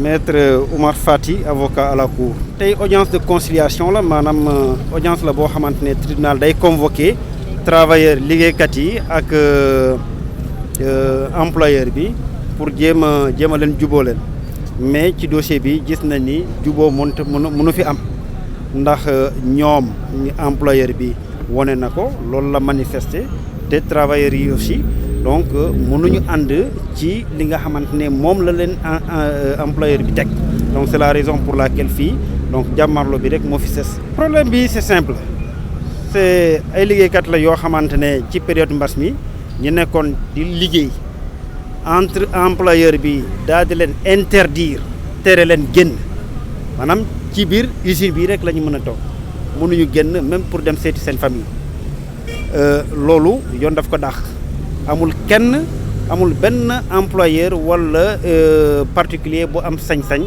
maître Oumar Fati avocat à la cour. tey audience de conciliation la maanaam audience la boo xamante ne tribunal day convoqué travailleurs liggéeykat yi ak employeur bi pour jéem a leen juboo leen mais ci dossier bi gis nañ ni juboo mënu fi am ndax ñoom employeur bi wone na ko loolu la manifester te travailleurs yi aussi donc mënuñu ànd ci li nga xamante ne moom la leen employeur bi teg donc c'est la raison pour laquelle fii donc jàmmarlo bi rek moo fi ses problème bi c'est simple c'est ay liggéeykat la yoo xamante ne ci période mbas mi ñu nekkoon di liggéey entre employeur bi daal di leen interdire tere leen génn maanaam ci biir usine bi rek la ñu mën a toog mënuñu génn même pour dem seeti seen famille loolu yoon daf ko dàq amul benn employeur wala particulier bu am sañ-sañ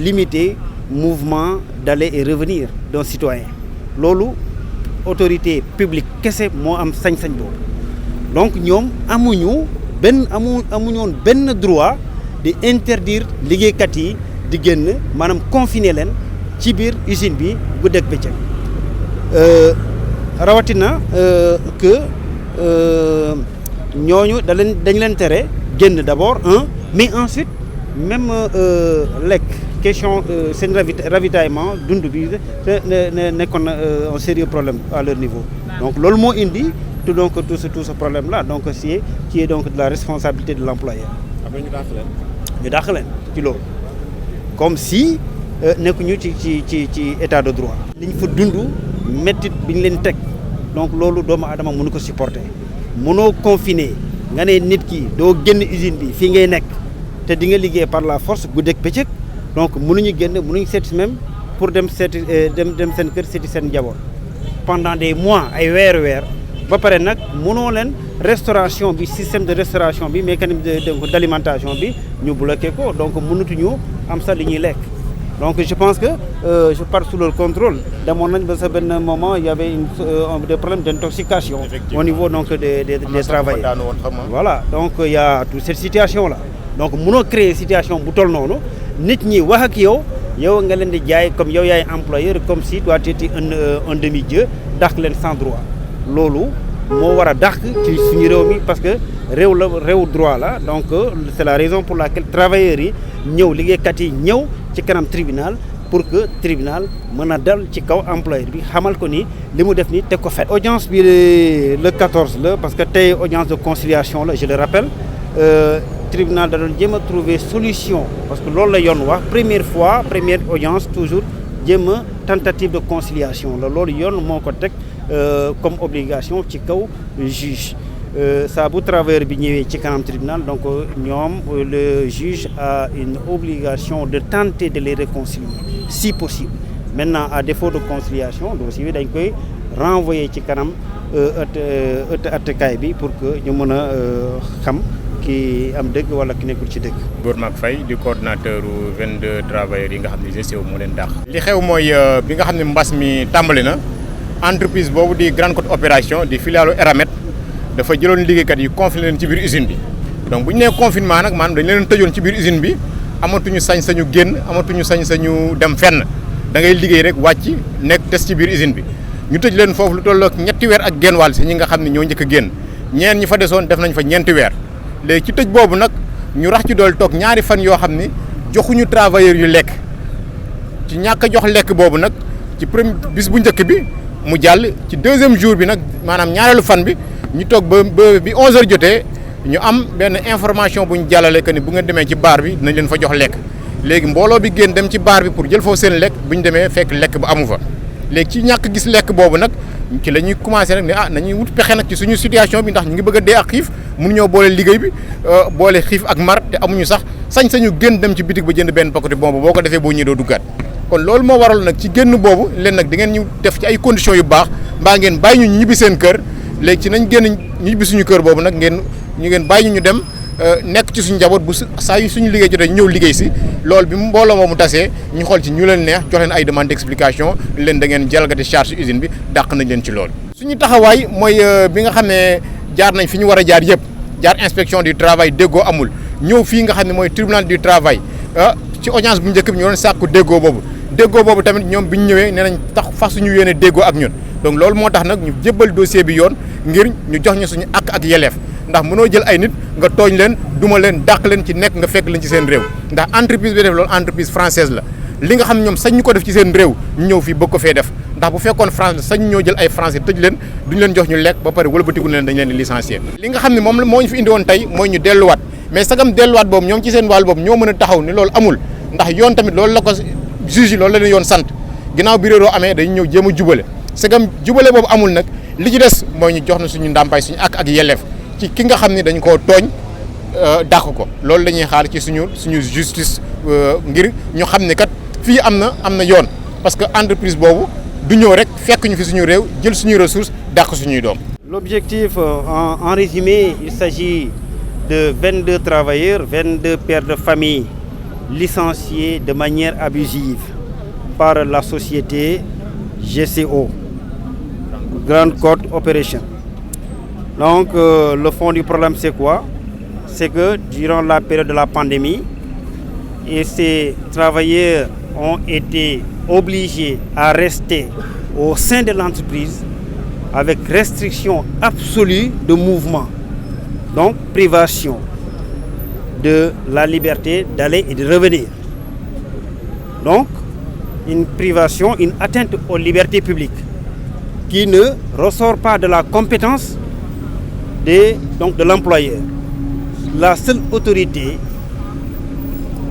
limiter mouvement d'aller et revenir d'un citoyen loolu autorité publique kese moo am sañ-sañ boobu donc ñoom amuñu woon benn droit di interdire liggéeykat yi di génn maanaam confiner leen ci biir usine bi guddeeg bëccëg rawatina que ñooñu dañ leen tere génn d'abord mais ensuite même lekk question seen ravitaillement dund bi nekkoon un sérieux problème à leur niveau donc loolu moo indi tout ce problème là donc qui est donc de la responsabilité de l'employeur. après ñu dàq leen ci loolu comme si nekkuñu ci état de droit. li ñu fa dund méttit bi ñu leen teg donc loolu doomu aadama mënu ko supporter mënoo confiner nga ne nit ki doo génn usine bi fii ngay nekk te di nga liggéey par la force guddeeg bëccëg donc mënuñu génn mënuñu seeti même pour dem seeti dem seen kër seeti seen njaboot pendant des mois ay weer ba pare nag mënoo leen restauration bi système de restauration bi mécanisme d'alimentation bi ñu bloqué ko donc mënatuñu am sax li ñuy lekk donc je pense que je pars sous leur contrôle demoon nañ ba sa benn moment il y avait des problèmes d'intoxication au niveau donc des travailleurs voilà donc il y a toute cette situation là donc mënoo créer situation bu toll noonu nit ñi wax ak yow nga leen di jaay comme yow yaay employeur comme si toi tu étais un demi-dieu dàq leen sans droit loolu moo war a dàq ci suñu réew mi parce que réew droit la donc c'est la raison pour laquelle travailleurs yi ñëw liggéeykat yi ñëw ci kanam tribunal pour que tribunal mën a dal ci kaw employeur bi xamal ko ni li mu def ni teg ko fet audience bi le 14 la parce que tey audience de conciliation la je le rappelle tribunal da doon jéem a trouver solution parce que loolu la yoon wax première audience toujours jéem a tentative de conciliation la loolu yoon moo ko teg comme obligation ci kaw juge saa bu travailleur bi ñëwee ci kanam tribunal donc ñoom le juge a une obligation de tenter de les réconcilier si possible maintenant à défaut de conciliation dossier bi dañ koy renvoyer ci kanam attekaay bi pour que ñu mën a xam ki am dëgg wala ki nekkul ci dëgg. Gor Mack Faye di coordonnateur 22 travailleurs yi nga xam ne GCO moo leen dàq. li xew mooy bi nga xam ne mbas mi tàmbali na entreprise boobu di Grande Côte Opération di filiale Eramet dafa jëloon liggéeykat yi confiné leen ci biir usine bi donc bu ñu nee confinement nag maanaam dañ leen tëjoon ci biir usine bi amatuñu sañ-sañu génn amatuñu sañ-sañu dem fenn da ngay liggéey rek wàcc nekk des ci biir usine bi ñu tëj leen foofu lu tollook ñetti weer ak genn wàll si ñi nga xam ne ñoo njëkk a génn ñeen ñi fa desoon def nañ fa ñeenti weer léegi ci tëj boobu nag ñu rax ci dool toog ñaari fan yoo xam ni joxuñu travailleurs yu lekk ci ñàkk a jox lekk boobu nag ci premier bis bu njëkk bi mu jàll ci deuxième jour bi nag maanaam ñaareelu fan bi ñu toog ba bi 11h jotee ñu am benn information bu ñu jàllale que ni bu ngeen demee ci baar bi dinañ leen fa jox lekk léegi mbooloo bi génn dem ci baar bi pour jël foofu seen lekk bu ñu demee fekk lekk ba amu fa léegi ci ñàkk gis lekk boobu nag ci la ñuy commencé nag ne nañuy wut pexe nag ci suñu situation bi ndax ñu ngi bëgg a dee ak xiif mënuñoo boole liggéey bi boole xiif ak mar te amuñu sax sañ-sañu génn dem ci bitig ba jënd benn paquet bombe boo ko defee boo ñëwee doo duggaat kon loolu moo waral nag ci génn boobu leen nag di ngeen ñu def ci ay conditions yu baax mbaa ngeen bàyyi ñu ñibbi seen kër léegi ci nañ génn ñibbi suñu kër boobu nag ngeen bàyyi ñu dem nekk ci suñu njaboot bu saa yu suñu liggéey jotee ñëw liggéey si loolu bi mbooloo moomu tasee ñu xool ci ñu leen neex jox leen ay demande d'explication leen da ngeen jalgati charge usine bi dàq nañ leen ci loolu. suñu taxawaay mooy bi nga xam ne jaar nañ fi ñu war a jaar yëpp jaar inspection du travail déggoo amul ñëw fii nga xam ne mooy tribunal du travail ci audience bu njëkk bi ñu doon sàkku déggoo boobu tamit ñoom bi ñu ñëwee nee nañ tax fasuñu yéene déggoo ak ñun donc loolu moo tax nag ñu jébbal dossier bi yoon ngir ñu jox ñu suñu ak yelleef ndax mënoo jël ay nit nga tooñ leen duma leen dàq leen ci nekk nga fekk leen ci seen réew ndax entreprise bi def loolu entreprise française la li nga xam ne ñoom sañ ñu ko def ci seen réew ñu ñëw fii bëgg ko fee def ndax bu fekkoon France la sañ ñoo jël ay français tëj leen duñu leen jox ñu lekk ba pare wëlbatiku leen dañ leen di licencier li nga xam ne moom moo ñu fi indi woon tey mooy ñu delluwaat mais sagam delluwaat boobu ñoom ci seen wàll boobu ñoo mën a taxaw ni loolu amul ndax yoon tamit loolu la ko juge loolu la leen yoon sant ginnaaw bi réeroo amee dañu ñëw jéem a jubale sagam jubale boobu amul nag li ci des mooy ñu jox na suñu ndàmpaay suñu ak yelleef ci ki nga xam ne dañ koo tooñ dàq ko loolu la ñuy xaar ci suñu justice ngir ñu xam ne kat fii am na yoon parce que entreprise boobu du ñëw rek fekk ñu fi suñu réew jël suñuy ressources dàq suñuy doom. L'objectif, en résumé, il s'agit de 22 travailleurs, 22 pères de famille licenciés de manière abusive par la société GCO, Grande Côte Operation. Donc le fond du problème c'est quoi? C'est que durant la période de la pandémie, et ces travailleurs ont été obligés à rester au sein de l'entreprise avec restriction absolue de mouvement, donc privation de la liberté d'aller et de revenir. Donc une privation, une atteinte aux libertés publiques qui ne ressort pas de la compétence de l'employeur. La seule autorité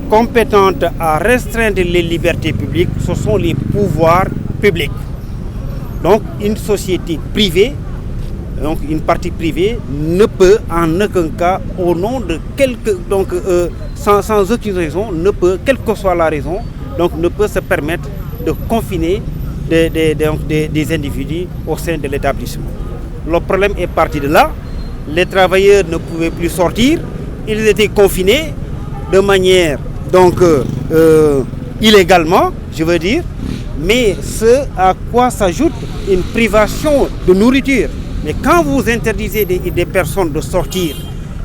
compétente à restreindre les libertés publiques, ce sont les pouvoirs publics. Donc une société privée, donc une partie privée, ne peut en aucun cas, au nom de sans aucune raison, ne peut, quelle que soit la raison, donc ne peut se permettre de confiner des individus au sein de l'établissement. Le problème est parti de là. Les travailleurs ne pouvaient plus sortir, ils étaient confinés de manière illégalement, je veux dire, mais ce à quoi s'ajoute une privation de nourriture. Mais quand vous interdisez des personnes de sortir,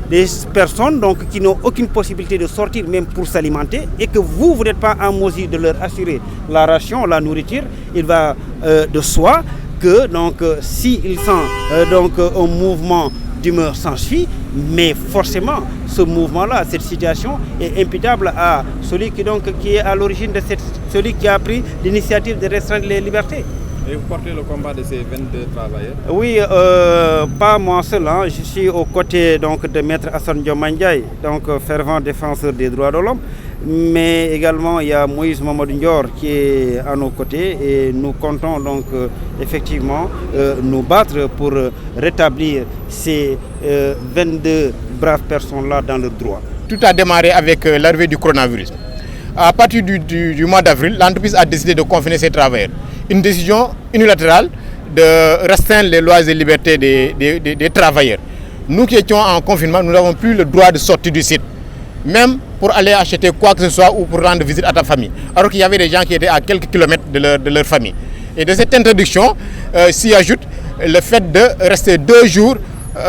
des personnes donc, qui n'ont aucune possibilité de sortir même pour s'alimenter, et que vous n'êtes pas en mesure de leur assurer la ration, la nourriture, il va de soi que s'ils sentent un mouvement d'humeur s'ensuit, mais forcément ce mouvement-là, cette situation est imputable à celui qui est à l'origine de celui qui a pris l'initiative de restreindre les libertés. Et vous portez le combat de ces 22 travailleurs? Oui, pas moi seul, hein. Je suis aux côtés de Maître Hassan Diomane Ndiaye, fervent défenseur des droits de l'homme, mais également il y a Moïse Mamadou Ndior qui est à nos côtés et nous comptons effectivement nous battre pour rétablir ces 22 braves personnes-là dans le droit. Tout a démarré avec l'arrivée du coronavirus. À partir du mois d'avril, l'entreprise a décidé de confiner ses travailleurs. Une décision unilatérale de restreindre les lois et libertés des travailleurs. Nous qui étions en confinement, nous n'avons plus le droit de sortir du site, même pour aller acheter quoi que ce soit ou pour rendre visite à ta famille. Alors qu'il y avait des gens qui étaient à quelques kilomètres de leur famille. Et de cette interdiction s'y ajoute le fait de rester 2 jours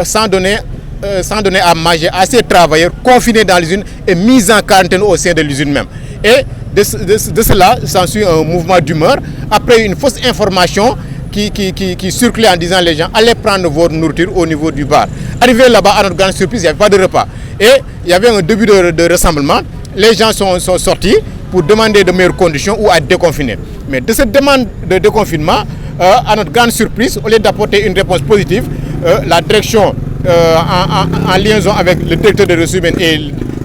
sans donner à manger à ces travailleurs confinés dans l'usine et mis en quarantaine au sein de l'usine même. Et de cela s'ensuit un mouvement d'humeur après une fausse information qui circulait en disant les gens allez prendre votre nourriture au niveau du bar. Arrivé là-bas, à notre grande surprise, il n'y avait pas de repas. Et il y avait un début de rassemblement. Les gens sont sortis pour demander de meilleures conditions ou à déconfiner. Mais de cette demande de déconfinement, à notre grande surprise, au lieu d'apporter une réponse positive, la direction en liaison avec le directeur des ressources humaines et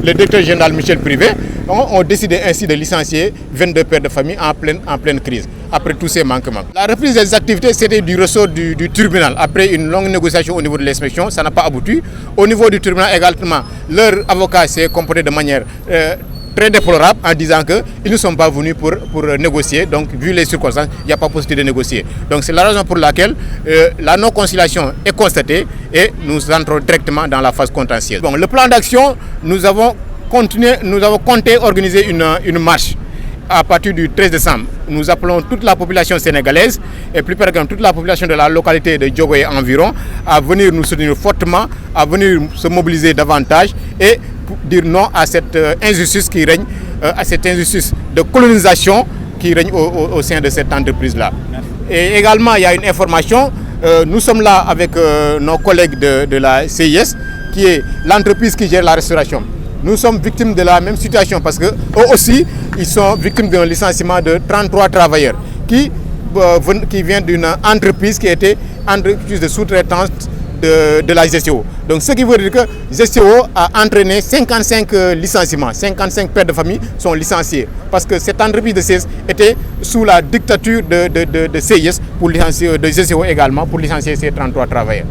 le directeur général Michel Privé ont décidé ainsi de licencier 22 pères de famille en pleine crise, après tous ces manquements. La reprise des activités, c'était du ressort du tribunal. Après une longue négociation au niveau de l'inspection, ça n'a pas abouti. Au niveau du tribunal également, leur avocat s'est comporté de manière très déplorable en disant qu'ils ne sont pas venus pour négocier. Donc, vu les circonstances, il n'y a pas possibilité de négocier. Donc, c'est la raison pour laquelle la non-conciliation est constatée et nous entrons directement dans la phase contentieuse. Bon, le plan d'action, nous avons compté organiser une marche à partir du 13 décembre. Nous appelons toute la population sénégalaise et plus particulièrement toute la population de la localité de Diogo et environ à venir nous soutenir fortement, à venir se mobiliser davantage et dire non à cette injustice qui règne à cette injustice de colonisation qui règne au sein de cette entreprise-là. Et également, il y a une information, nous sommes là avec nos collègues de la CIS, qui est l'entreprise qui gère la restauration. Nous sommes victimes de la même situation parce que eux aussi, ils sont victimes d'un licenciement de 33 travailleurs qui vient d'une entreprise qui était entreprise de sous-traitance de la GCO. Donc ce qui veut dire que GCO a entraîné 55 licenciements, 55 pères de famille sont licenciés parce que cette entreprise de CIS était sous la dictature de CIS pour licencier, de GCO également pour licencier ces 33 travailleurs.